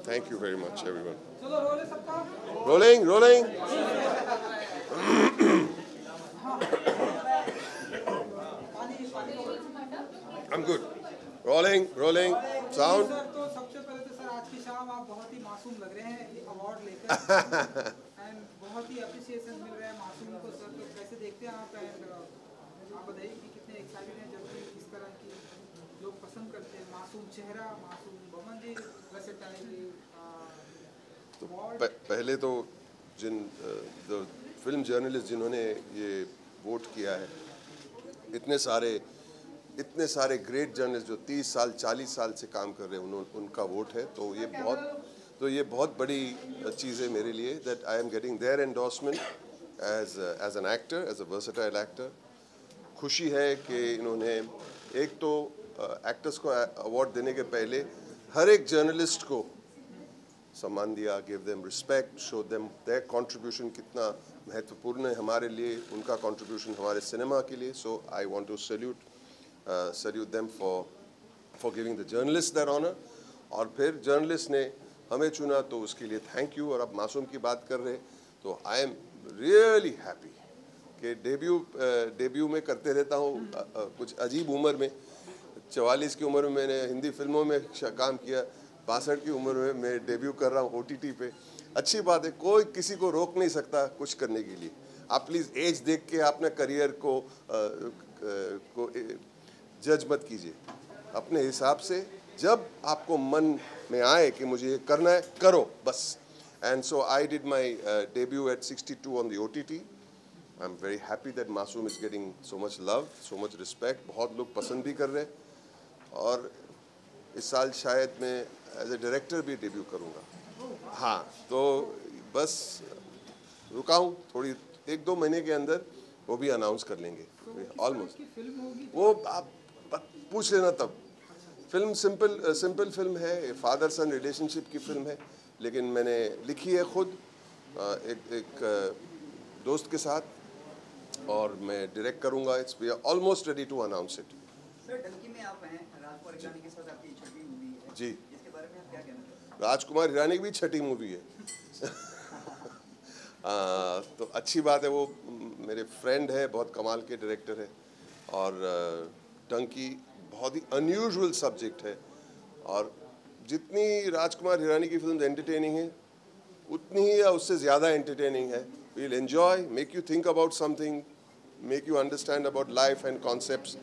Thank you very much, everyone. Rolling, rolling. I'm good. Rolling, rolling. Sound. Sir तो सबसे पहले तो sir आज की शाम आप बहुत ही मासूम लग रहे हैं ये अवार्ड लेकर एंड बहुत ही अप्रिसिएशन मिल रहा है मासूम को सर तो कैसे देखते हैं आप एंड आप बताइए कि कितने एक्साइटेड हैं जब भी इस तरह की लोग पसंद करते हैं मासूम चेहरा मासूम बमंदी वर्सेटाइल पहले तो फिल्म जर्नलिस्ट जिन्होंने ये वोट किया है, इतने सारे ग्रेट जर्नलिस्ट जो 30 साल 40 साल से काम कर रहे हैं, उनका वोट है, तो ये बहुत बड़ी चीज़ है मेरे लिए that I am getting their endorsement as an actor, as a versatile actor. खुशी है कि इन्होंने एक तो एक्टर्स को अवार्ड देने के पहले हर एक जर्नलिस्ट को सम्मान दिया, give them respect, show them there contribution कितना महत्वपूर्ण है हमारे लिए, उनका कंट्रीब्यूशन हमारे सिनेमा के लिए। So I want to salute them for giving the journalist that honour. और फिर जर्नलिस्ट ने हमें चुना तो उसके लिए थैंक यू। और अब मासूम की बात कर रहे तो आई एम रियली हैप्पी कि डेब्यू में करते रहता हूँ कुछ अजीब उम्र में। 44 की उम्र में मैंने हिंदी फिल्मों में काम किया, 62 की उम्र में मैं डेब्यू कर रहा हूँ OTT पे। अच्छी बात है, कोई किसी को रोक नहीं सकता कुछ करने के लिए। आप प्लीज़ एज देख के अपने करियर को जज मत कीजिए, अपने हिसाब से जब आपको मन में आए कि मुझे ये करना है, करो बस। And so I did my debut at 62 on the OTT। I am very happy that Masoom is getting so much love, so much respect. बहुत लोग पसंद भी कर रहे हैं। और इस साल शायद मैं एज ए डायरेक्टर भी डेब्यू करूँगा। हाँ, तो बस रुका हूँ थोड़ी, 1-2 महीने के अंदर वो भी अनाउंस कर लेंगे ऑलमोस्ट। वो आप पूछ लेना तब। फिल्म सिंपल फिल्म है, फादर सन रिलेशनशिप की फिल्म है, लेकिन मैंने लिखी है खुद एक दोस्त के साथ, और मैं डायरेक्ट करूँगा। It's we are almost ready to announce it. Sir, Dunki में आप हैं, राजकुमार हिरानी के साथ आपकी छठी मूवी है जी, इसके बारे में आप क्या कहना चाहते हैं? राजकुमार हिरानी की भी छठी मूवी है। तो अच्छी बात है, वो मेरे फ्रेंड है, बहुत कमाल के डायरेक्टर है। और डंकी बहुत ही अनयूजुअल सब्जेक्ट है, और जितनी राजकुमार हिरानी की फिल्म एंटरटेनिंग है, उतनी ही या उससे ज़्यादा एंटरटेनिंग है। We'll enjoy, make you think about something, make you understand about life and concepts.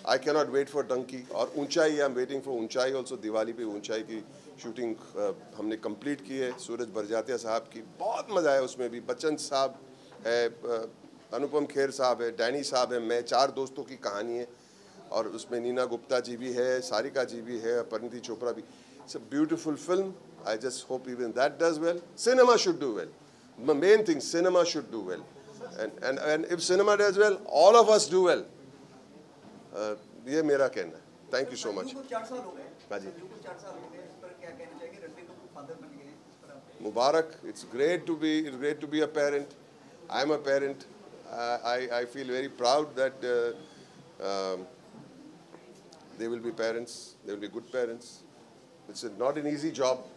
I cannot wait for Dunki. और Uunchai, I am waiting for Uunchai also. Diwali पे ऊंचाई की शूटिंग हमने कंप्लीट की है, सूरज बरजातिया साहब की। बहुत मज़ा आया उसमें भी। बच्चन साहब है, अनुपम खेर साहब है, डैनी साहब है, मैं, 4 दोस्तों की कहानी है। और उसमें नीना गुप्ता जी भी है, सारिका जी भी है, परिणीति चोपड़ा भी। It's a beautiful film. I just hope even that does well. Cinema should do well. The main thing, cinema should do well, and if cinema does well, all of us do well. ये मेरा कहना है। Thank you so much. 4 साल हो गए। हाँ जी, 4 साल हो गए, इस पर क्या कहना चाहिए? रणबीर कपूर फादर बन गए हैं, इस पर आप मुबारक। It's great to be a parent. I'm a parent. I feel very proud that they will be parents. They will be good parents. It's not an easy job,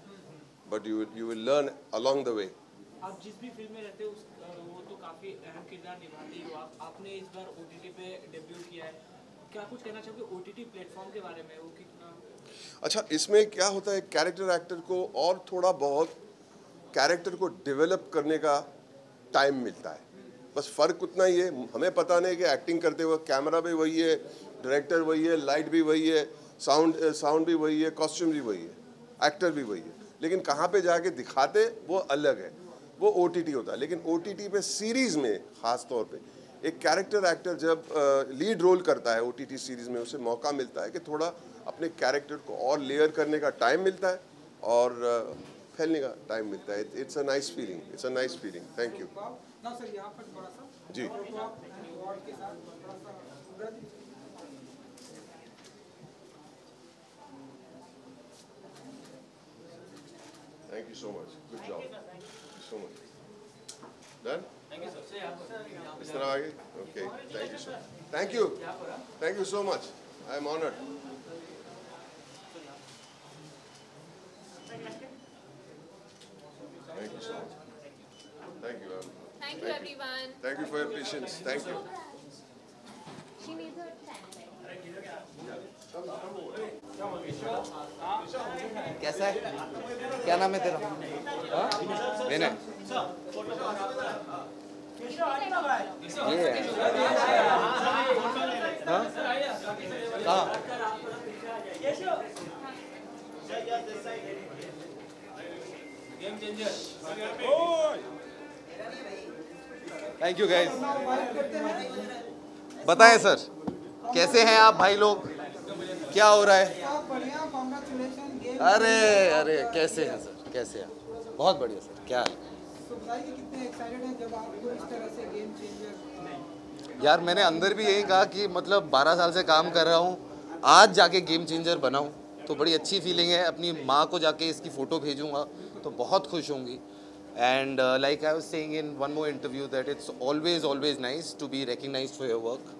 but you will learn along the way. आप जिस भी film में रहते हो वो तो काफ़ी अहम किरदार निभाते हो। आपने इस बार OTT पे डेब्यू किया है, क्या कुछ कहना चाहोगे OTT प्लेटफॉर्म के बारे में? वो कितना अच्छा, इसमें क्या होता है, कैरेक्टर एक्टर को और थोड़ा बहुत कैरेक्टर को डेवलप करने का टाइम मिलता है। बस फ़र्क उतना ही है। हमें पता नहीं कि एक्टिंग करते हुए कैमरा भी वही है, डायरेक्टर वही है, लाइट भी वही है, साउंड भी वही है, कॉस्ट्यूम भी वही है, एक्टर भी वही है, लेकिन कहाँ पे जाके दिखाते वो अलग है, वो OTT होता है। लेकिन OTT पे सीरीज़ में ख़ास तौर पे एक कैरेक्टर एक्टर जब लीड रोल करता है OTT सीरीज़ में, उसे मौका मिलता है कि थोड़ा अपने कैरेक्टर को और लेयर करने का टाइम मिलता है और फैलने का टाइम मिलता है। It's a nice feeling, it's a nice feeling. Thank you ji. Thank you so much. Good job. Thank you so much. Done? Thank you, sir. इस तरह आगे? Okay. Thank you, sir. Thank you. Thank you so much. I am honored. everyone. Thank you for your patience. Thank you. She needs her कैसा है? क्या नाम है तेरा? विनय। ये है। हाँ? कहाँ? Thank you guys. बताएं सर, कैसे हैं आप भाई लोग? क्या हो रहा है? सब बढ़िया, कांग्रेचुलेशन गेम। अरे कैसे हैं सर? कैसे हैं? बहुत बढ़िया सर। क्या है? तो बताइए कितने एक्साइटेड हैं जब आपको इस तरह से गेम चेंजर। यार मैंने अंदर भी यही कहा कि मतलब 12 साल से काम कर रहा हूँ, आज जाके गेम चेंजर बनाऊँ तो बड़ी अच्छी फीलिंग है। अपनी माँ को जाके इसकी फ़ोटो भेजूँगा तो बहुत खुश होंगी। And like I was saying in one more interview that it's always nice to be recognised for your work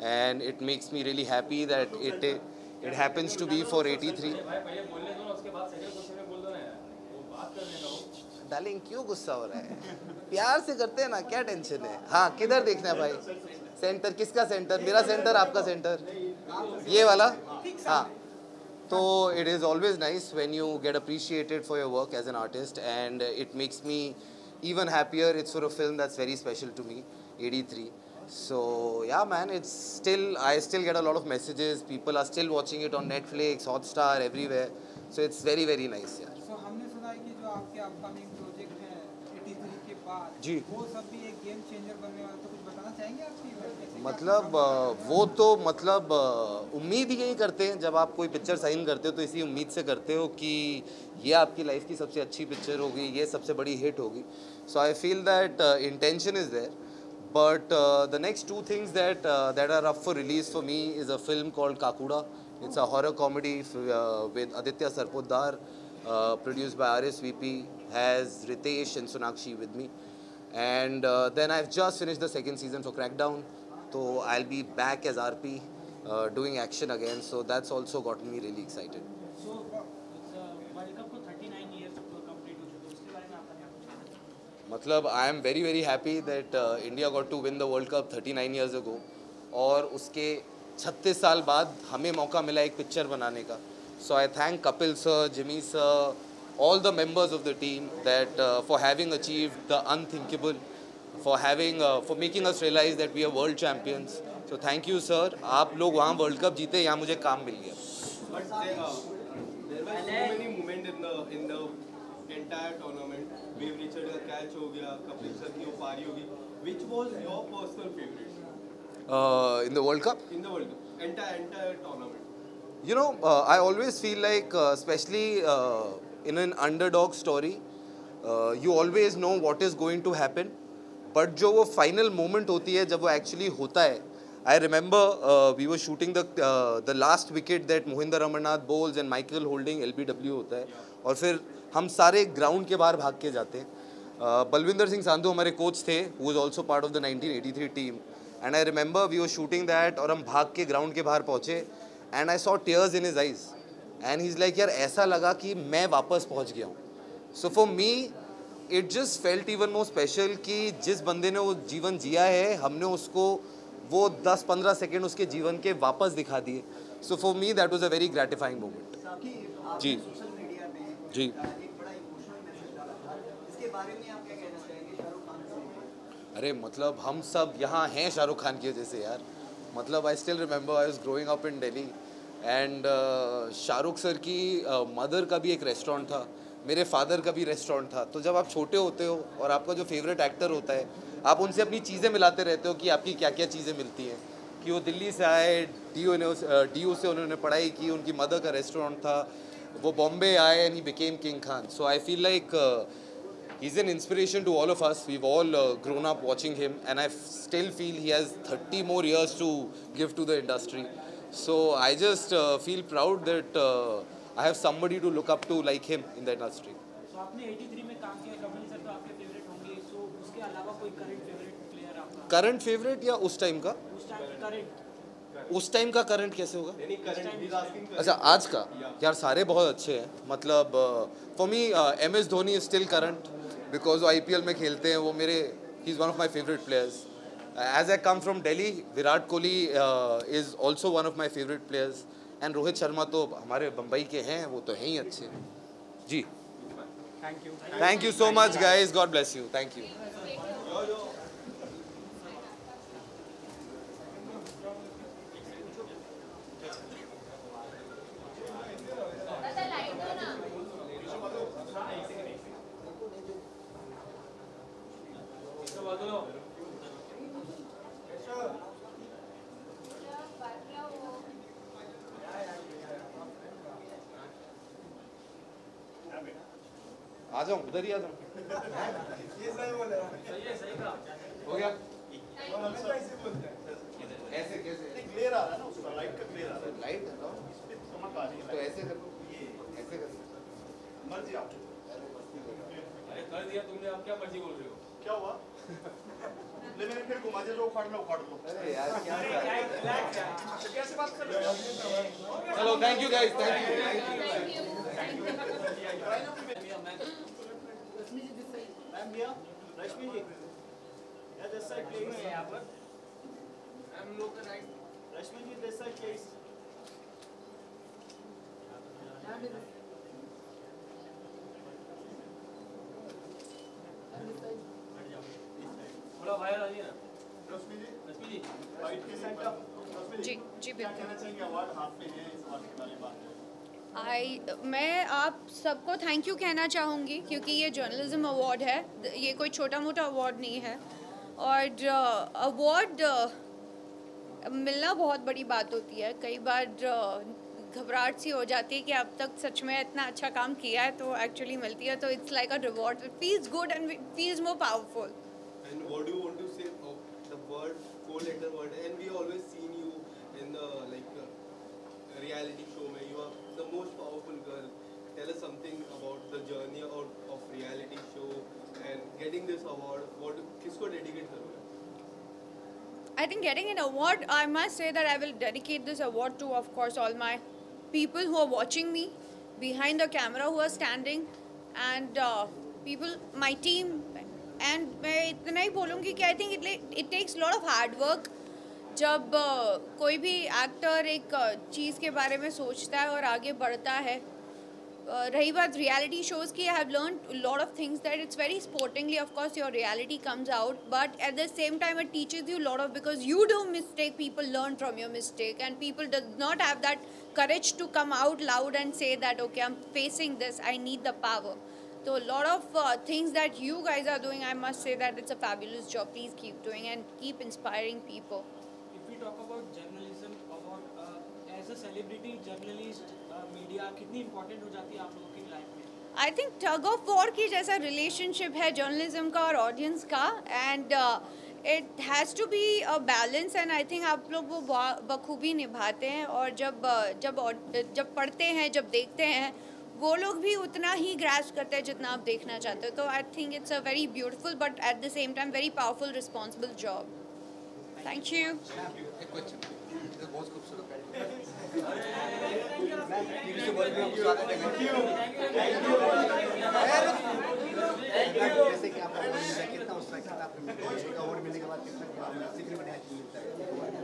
and it makes me really happy that it happens to be for 83। Darling क्यों गुस्सा हो रहा है? प्यार से करते हैं ना, क्या टेंशन है? हाँ किधर देखना है भाई? सेंटर किसका सेंटर? मेरा सेंटर, आपका सेंटर? ये वाला? हाँ। तो it is always nice when you get appreciated for your work as an artist and it makes me even happier. It's for a film that's very special to me, 83. So yeah man, it's still, I still get a lot of messages. People are still watching it on Netflix, Hotstar, everywhere. So it's very nice यार। सो हमने सुना है कि जो आपके upcoming project हैं 83 के बाद जी। वो सब भी एक गेम चेंजर बनने वाला, तो कुछ बताना चाहेंगे आपकी कैसे? मतलब वो तो मतलब उम्मीद ही यही करते हैं, जब आप कोई पिक्चर साइन करते हो तो इसी उम्मीद से करते हो कि ये आपकी लाइफ की सबसे अच्छी पिक्चर होगी, ये सबसे बड़ी हिट होगी। So I feel that intention is there, but the next two things that are up for release for me is a film called Kakuda. It's a horror comedy with Aditya Sarpotdar, produced by RSVP, has Ritesh and Sonakshi with me. And then I've just finished the second season for Crackdown. So I'll be back as RP, doing action again. So that's also gotten me really excited. So world cup को 39 years complete हो चुके हैं, उसके बारे में आपका क्या कुछ कहना है? मतलब I am very happy that India got to win the World Cup 39 years ago. और उसके 36 साल बाद हमें मौका मिला एक पिक्चर बनाने का. So I thank Kapil sir, Jimmy sir, all the members of the team that for having achieved the unthinkable, for making us realize that we are world champions. So thank you sir. आप लोग वहाँ world cup जीते, यहाँ मुझे काम मिल गया. But there were so many moments in the entire tournament. Wave Richard का catch हो गया, कपिल सर की वो पारी होगी. Which was your personal favorite? In the World Cup? In the World Cup, entire tournament. You know, I always feel like, especially in an underdog story, you always know what is going to happen. But जो वो final moment होती है, जब वो actually होता है, I remember we were shooting the last wicket that Mohinder Amarnath bowls and Michael holding LBW होता है, और फिर हम सारे ground के बाहर भाग के जाते हैं. बलविंदर सिंह सांधू हमारे कोच थे, who was also part of the 1983 team. And I remember we were shooting that और हम भाग के ground के बाहर पहुँचे. And I saw tears in his eyes. And he's like, यार ऐसा लगा कि मैं वापस पहुँच गया हूँ. So for me, it just felt even more special कि जिस बंदे ने वो जीवन जिया है, हमने उसको वो 10-15 सेकेंड उसके जीवन के वापस दिखा दिए. So for me, that was a very gratifying moment. जी. सोशल मीडिया में जी. एक बड़ा इमोशनल मैसेज डाला था, इसके बारे में आप क्या कहना चाहेंगे शाहरुख खान से? अरे मतलब हम सब यहाँ हैं शाहरुख खान की वजह से यार. मतलब I still remember I was growing up in Delhi and Shahrukh sir की मदर का भी एक रेस्टोरेंट था, मेरे फादर का भी रेस्टोरेंट था. तो जब आप छोटे होते हो और आपका जो फेवरेट एक्टर होता है, आप उनसे अपनी चीज़ें मिलाते रहते हो कि आपकी क्या क्या चीज़ें मिलती हैं. कि वो दिल्ली से आए, DU से उन्होंने पढ़ाई की, उनकी मदर का रेस्टोरेंट था, वो बॉम्बे आए and he became king Khan. So I feel like he's an inspiration to all of us. We've all grown up watching him, and I still feel he has 30 more years to give to the industry. So I just feel proud that I have somebody to look up to like him in the industry. तो आपने 83 में काम किया, Kapil sir तो आपके favourite होंगे. सो उसके अलावा कोई करंट फेवरेट प्लेयर आपका? करंट फेवरेट या उस टाइम का? उस टाइम की करंट. उस टाइम का करंट कैसे होगा? Any current? He's asking. अच्छा आज का यार सारे बहुत अच्छे हैं. मतलब for me MS Dhoni is still current because वो IPL में खेलते हैं. वो मेरे He's one of my favorite players. As I come from Delhi, Virat Kohli is also one of my favorite players. And Rohit Sharma तो हमारे बम्बई के हैं, वो तो हैं ही अच्छे. जी. Thank you so much, guys. God bless you. Thank you. आ जाऊं, उधर ही आ जाऊं. हो गया? ऐसे कैसे? क्लियर आ रहा है ना उसका, लाइट का क्लियर आ रहा है. लाइट है ना? तो ऐसे कर दो. ऐसे कर दो. मर्जी आप. अरे कर दिया तुमने, अब क्या मर्जी बोल रहे हो? क्या हुआ? ले मैंने फिर घुमा दिया, जो उखाड़ना उखाड़ लो. अरे यार क्या कैसे बात कर रहे हो? चलो, thank you guys, thank you. Ma'am भैया, रश्मि जी, या दिस साइड प्लीज. यहाँ पर हम लोग का right. Rashmi ji, this side please. थोड़ा बाहर आ जाइए ना. रश्मि जी, रश्मि जी, राइट के साइड का. रश्मि जी क्या बिल्कुल. कहना चाहेंगे? अवार्ड हाथ में है, इस अवार्ड के बारे में बात है. मैं आप सबको थैंक यू कहना चाहूँगी क्योंकि ये जर्नलिज्म अवार्ड है, ये कोई छोटा मोटा अवार्ड नहीं है. और अवार्ड मिलना बहुत बड़ी बात होती है. कई बार घबराहट सी हो जाती है कि अब तक सच में इतना अच्छा काम किया है तो एक्चुअली मिलती है, तो it's like a reward. It feels good and it feels more powerful. and what do you want to say of the word, 4-letter word, and we always seen you in the reality show mein you are the most powerful girl. Tell us something about the journey of reality show and getting this award. What kisko dedicate karoge? I think getting an award, I must say that I will dedicate this award to, of course, all my people who are watching me behind the camera, who are standing, and people, my team. And मैं इतना ही बोलूँगी कि I think it takes a lot of hard work. जब कोई भी actor एक चीज़ के बारे में सोचता है और आगे बढ़ता है. रही बात रियलिटी शोज़ की, I have learn lot of things that it's very sportingly, of course your reality comes out, but at the same time it teaches you lot of, because you do mistake, people learn from your mistake, and people does not have that courage to come out loud and say that okay, I'm facing this, I need the power. So a lot of things that you guys are doing, I must say that it's a fabulous job. Please keep doing and keep inspiring people. If we talk about journalism, about as a celebrity journalist, media कितनी important हो जाती है आप लोगों की life में? I think tug of war की जैसा relationship है journalism का और audience का, and it has to be a balance, and I think आप लोग वो बखूबी निभाते हैं. और जब पढ़ते हैं, जब देखते हैं, वो लोग भी उतना ही ग्रास्प करते हैं जितना आप देखना चाहते हो. तो I think it's a very beautiful but at the same time very powerful responsible job. Thank you. जैसे कि आप कितना अवार्ड मिलने के बाद कितना मिलता है?